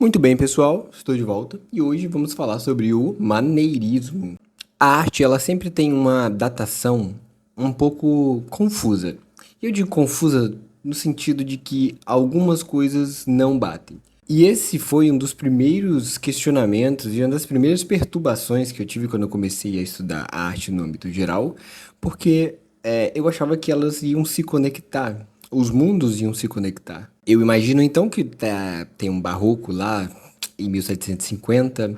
Muito bem, pessoal, estou de volta e hoje vamos falar sobre o maneirismo. A arte, ela sempre tem uma datação um pouco confusa. Eu digo confusa no sentido de que algumas coisas não batem. E esse foi um dos primeiros questionamentos e uma das primeiras perturbações que eu tive quando eu comecei a estudar a arte no âmbito geral, porque eu achava que elas iam se conectar, os mundos iam se conectar. Eu imagino então que tem um barroco lá em 1750,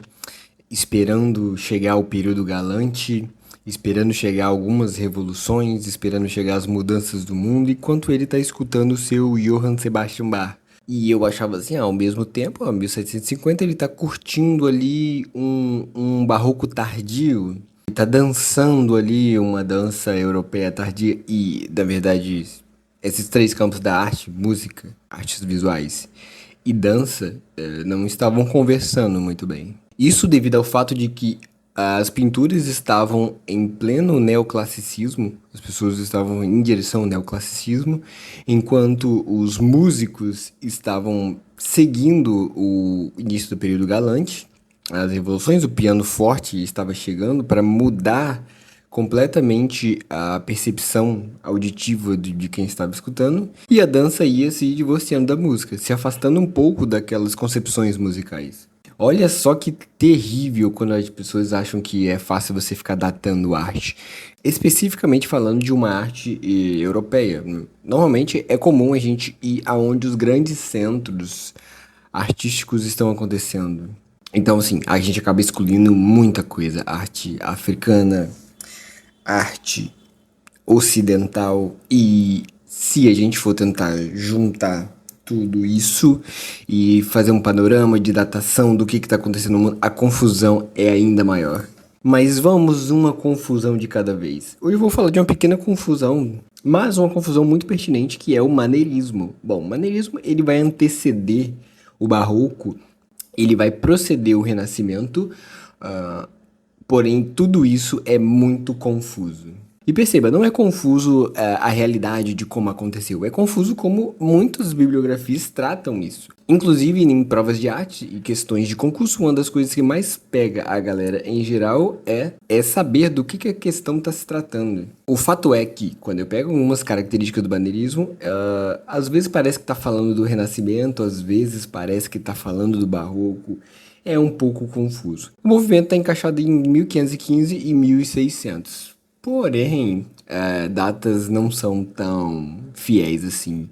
esperando chegar o período galante, esperando chegar algumas revoluções, esperando chegar as mudanças do mundo, enquanto ele está escutando o seu Johann Sebastian Bach. E eu achava assim, ao mesmo tempo, 1750, ele tá curtindo ali um barroco tardio, ele tá dançando ali uma dança europeia tardia, e, na verdade, esses três campos da arte, música, artes visuais e dança, não estavam conversando muito bem. Isso devido ao fato de que as pinturas estavam em pleno neoclassicismo, as pessoas estavam em direção ao neoclassicismo, enquanto os músicos estavam seguindo o início do período galante, as revoluções, o piano forte estava chegando para mudar completamente a percepção auditiva de quem estava escutando, e a dança ia se divorciando da música, se afastando um pouco daquelas concepções musicais. Olha só que terrível quando as pessoas acham que é fácil você ficar datando arte. Especificamente falando de uma arte europeia. Normalmente é comum a gente ir aonde os grandes centros artísticos estão acontecendo. Então, assim, a gente acaba excluindo muita coisa. Arte africana, arte ocidental, e se a gente for tentar juntar tudo isso e fazer um panorama de datação do que está acontecendo no mundo, a confusão é ainda maior. Mas vamos uma confusão de cada vez. Hoje eu vou falar de uma pequena confusão, mas uma confusão muito pertinente, que é o maneirismo. Bom, o maneirismo ele vai anteceder o barroco, ele vai proceder o renascimento, ah, porém tudo isso é muito confuso. E perceba, não é confuso a realidade de como aconteceu, é confuso como muitas bibliografias tratam isso. Inclusive em provas de arte e questões de concurso, uma das coisas que mais pega a galera em geral é saber do que a questão está se tratando. O fato é que, quando eu pego algumas características do maneirismo, às vezes parece que está falando do Renascimento, às vezes parece que está falando do Barroco. É um pouco confuso. O movimento está encaixado em 1515 e 1600. Porém, datas não são tão fiéis assim,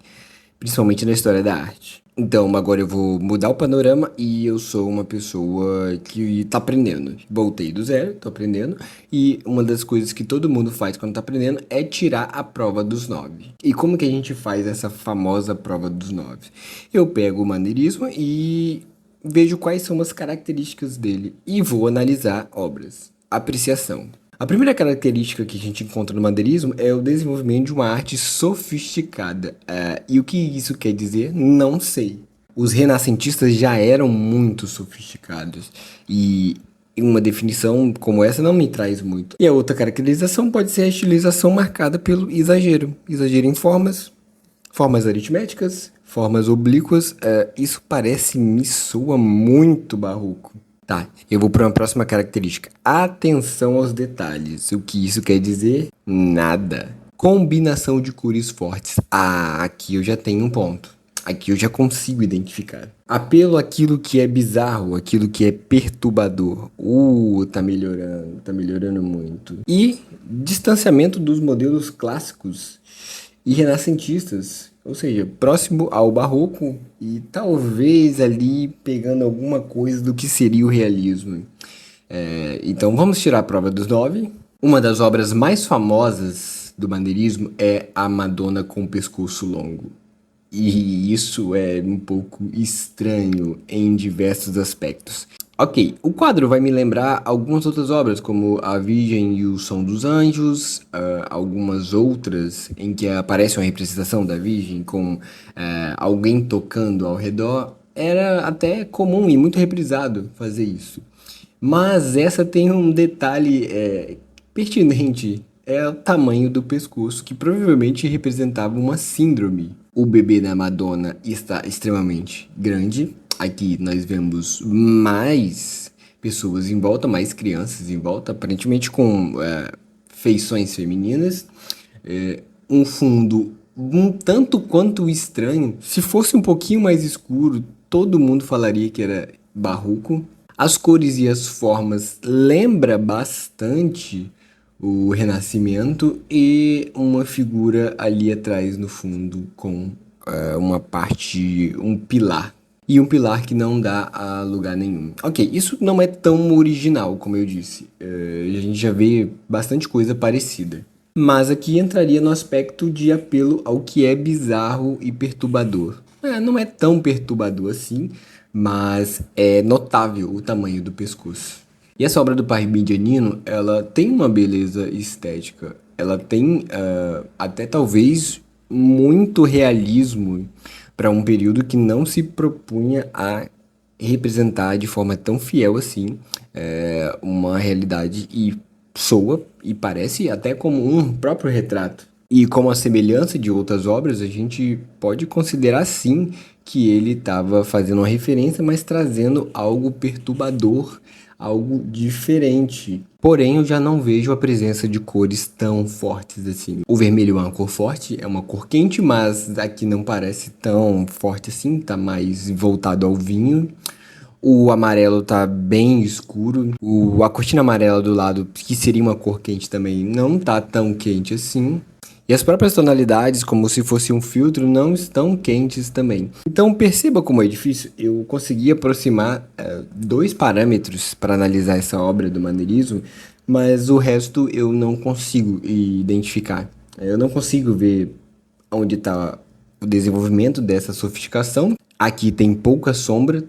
principalmente na história da arte. Então, agora eu vou mudar o panorama e eu sou uma pessoa que tá aprendendo. Voltei do zero, tô aprendendo, e uma das coisas que todo mundo faz quando tá aprendendo é tirar a prova dos 9. E como que a gente faz essa famosa prova dos 9? Eu pego o maneirismo e vejo quais são as características dele e vou analisar obras. Apreciação. A primeira característica que a gente encontra no maneirismo é o desenvolvimento de uma arte sofisticada. E o que isso quer dizer? Não sei. Os renascentistas já eram muito sofisticados e uma definição como essa não me traz muito. E a outra caracterização pode ser a estilização marcada pelo exagero. Exagero em formas, formas aritméticas, formas oblíquas. Isso me soa muito barroco. Tá, eu vou para uma próxima característica. Atenção aos detalhes. O que isso quer dizer? Nada. Combinação de cores fortes. Aqui eu já tenho um ponto. Aqui eu já consigo identificar. Apelo àquilo que é bizarro, aquilo que é perturbador. Tá melhorando muito. E distanciamento dos modelos clássicos e renascentistas, ou seja, próximo ao barroco e talvez ali pegando alguma coisa do que seria o realismo. Então vamos tirar a prova dos 9. Uma das obras mais famosas do maneirismo é a Madonna com o pescoço longo. E isso é um pouco estranho em diversos aspectos. Ok, o quadro vai me lembrar algumas outras obras, como A Virgem e o Som dos Anjos, algumas outras em que aparece uma representação da Virgem com alguém tocando ao redor. Era até comum e muito reprisado fazer isso. Mas essa tem um detalhe pertinente, é o tamanho do pescoço, que provavelmente representava uma síndrome. O bebê da Madonna está extremamente grande, Aqui nós vemos mais pessoas em volta, mais crianças em volta, aparentemente com feições femininas. Um fundo um tanto quanto estranho. Se fosse um pouquinho mais escuro, todo mundo falaria que era barroco. As cores e as formas lembra bastante o Renascimento e uma figura ali atrás no fundo com uma parte, um pilar. E um pilar que não dá a lugar nenhum. Ok, isso não é tão original, como eu disse. A gente já vê bastante coisa parecida. Mas aqui entraria no aspecto de apelo ao que é bizarro e perturbador. Não é tão perturbador assim, mas é notável o tamanho do pescoço. E essa obra do Parmigianino, ela tem uma beleza estética. Ela tem até talvez muito realismo para um período que não se propunha a representar de forma tão fiel assim uma realidade e soa e parece até como um próprio retrato. E como a semelhança de outras obras, a gente pode considerar sim que ele estava fazendo uma referência, mas trazendo algo perturbador, algo diferente. Porém, eu já não vejo a presença de cores tão fortes assim. O vermelho é uma cor forte, é uma cor quente, mas aqui não parece tão forte assim, tá mais voltado ao vinho. O amarelo tá bem escuro. A cortina amarela do lado, que seria uma cor quente também, não tá tão quente assim. E as próprias tonalidades, como se fosse um filtro, não estão quentes também. Então perceba como é difícil. Eu consegui aproximar dois parâmetros para analisar essa obra do maneirismo, mas o resto eu não consigo identificar. Eu não consigo ver onde está o desenvolvimento dessa sofisticação. Aqui tem pouca sombra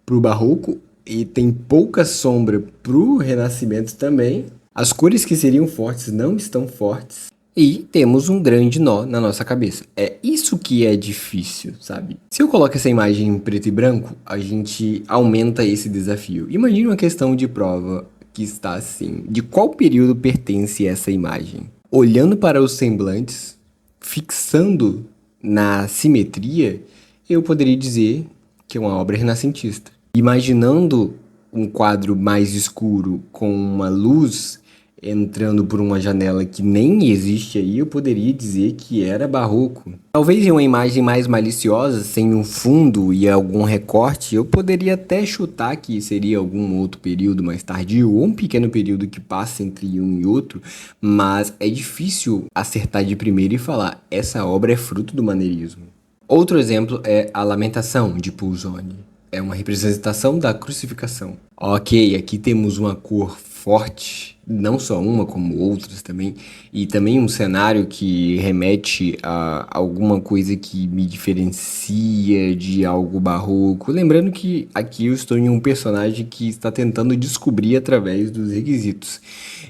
para o barroco e tem pouca sombra para o renascimento também. As cores que seriam fortes não estão fortes. E temos um grande nó na nossa cabeça. É isso que é difícil, sabe? Se eu coloco essa imagem em preto e branco, a gente aumenta esse desafio. Imagine uma questão de prova que está assim. De qual período pertence essa imagem? Olhando para os semblantes, fixando na simetria, eu poderia dizer que é uma obra renascentista. Imaginando um quadro mais escuro com uma luz entrando por uma janela que nem existe aí, eu poderia dizer que era barroco. Talvez em uma imagem mais maliciosa, sem um fundo e algum recorte, eu poderia até chutar que seria algum outro período mais tardio, ou um pequeno período que passa entre um e outro, mas é difícil acertar de primeira e falar, essa obra é fruto do maneirismo. Outro exemplo é a Lamentação, de Pulzoni. É uma representação da crucificação. Ok, aqui temos uma cor forte, não só uma, como outras também, e também um cenário que remete a alguma coisa que me diferencia de algo barroco. Lembrando que aqui eu estou em um personagem que está tentando descobrir através dos requisitos.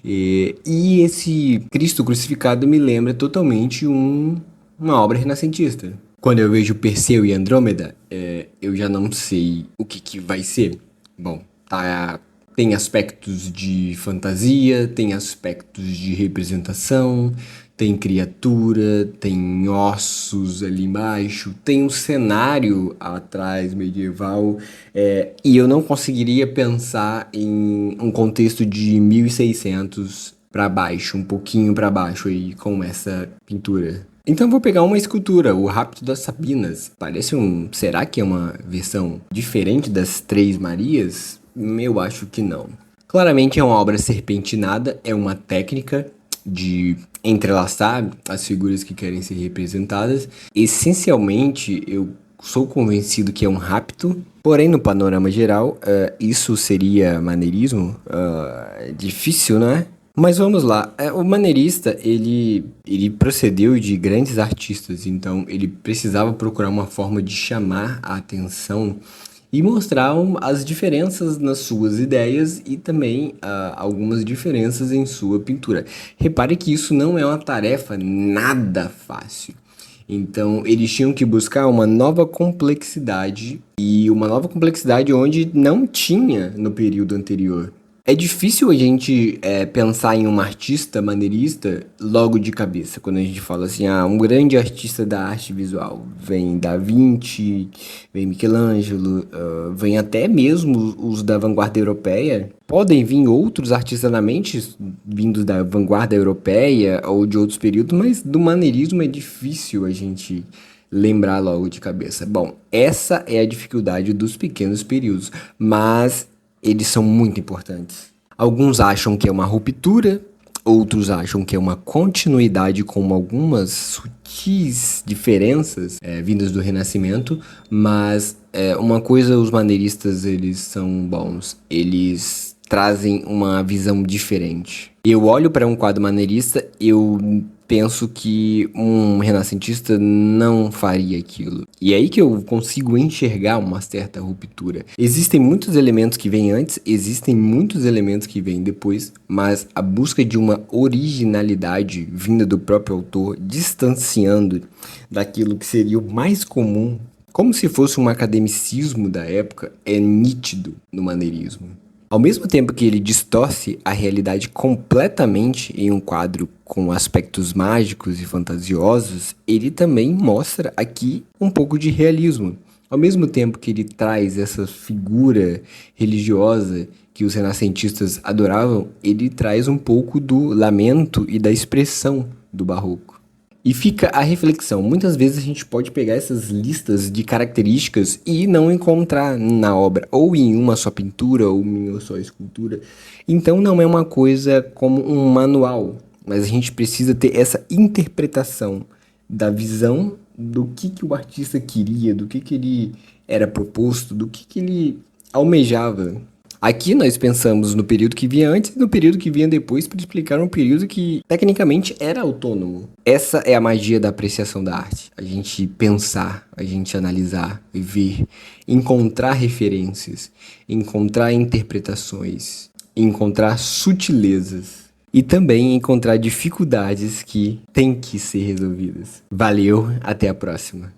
E esse Cristo crucificado me lembra totalmente uma obra renascentista. Quando eu vejo Perseu e Andrômeda, eu já não sei o que vai ser. Bom, tem aspectos de fantasia, tem aspectos de representação, tem criatura, tem ossos ali embaixo, tem um cenário atrás medieval, e eu não conseguiria pensar em um contexto de 1600 para baixo, um pouquinho para baixo aí com essa pintura. Então vou pegar uma escultura, o Rapto das Sabinas. Será que é uma versão diferente das Três Marias? Eu acho que não. Claramente é uma obra serpentinada, é uma técnica de entrelaçar as figuras que querem ser representadas. Essencialmente, eu sou convencido que é um rapto, porém no panorama geral, isso seria maneirismo? Difícil, não é? Mas vamos lá, o maneirista, ele procedeu de grandes artistas, então ele precisava procurar uma forma de chamar a atenção e mostrar as diferenças nas suas ideias e também algumas diferenças em sua pintura. Repare que isso não é uma tarefa nada fácil. Então, eles tinham que buscar uma nova complexidade, e uma nova complexidade onde não tinha no período anterior. É difícil a gente pensar em um artista maneirista logo de cabeça, quando a gente fala assim, um grande artista da arte visual. Vem Da Vinci, vem Michelangelo, vem até mesmo os da vanguarda europeia. Podem vir outros artistas na mente, vindos da vanguarda europeia ou de outros períodos, mas do maneirismo é difícil a gente lembrar logo de cabeça. Bom, essa é a dificuldade dos pequenos períodos, mas eles são muito importantes. Alguns acham que é uma ruptura, outros acham que é uma continuidade com algumas sutis diferenças vindas do Renascimento, mas uma coisa os maneiristas eles são bons, eles trazem uma visão diferente. Eu olho para um quadro maneirista, eu penso que um renascentista não faria aquilo. E é aí que eu consigo enxergar uma certa ruptura. Existem muitos elementos que vêm antes, existem muitos elementos que vêm depois, mas a busca de uma originalidade vinda do próprio autor, distanciando daquilo que seria o mais comum, como se fosse um academicismo da época, é nítido no maneirismo. Ao mesmo tempo que ele distorce a realidade completamente em um quadro com aspectos mágicos e fantasiosos, ele também mostra aqui um pouco de realismo. Ao mesmo tempo que ele traz essa figura religiosa que os renascentistas adoravam, ele traz um pouco do lamento e da expressão do barroco. E fica a reflexão, muitas vezes a gente pode pegar essas listas de características e não encontrar na obra, ou em uma só pintura, ou em uma só escultura. Então não é uma coisa como um manual, mas a gente precisa ter essa interpretação da visão do que o artista queria, do que ele era proposto, do que ele almejava. Aqui nós pensamos no período que vinha antes e no período que vinha depois para explicar um período que tecnicamente era autônomo. Essa é a magia da apreciação da arte. A gente pensar, a gente analisar, ver, encontrar referências, encontrar interpretações, encontrar sutilezas e também encontrar dificuldades que têm que ser resolvidas. Valeu, até a próxima.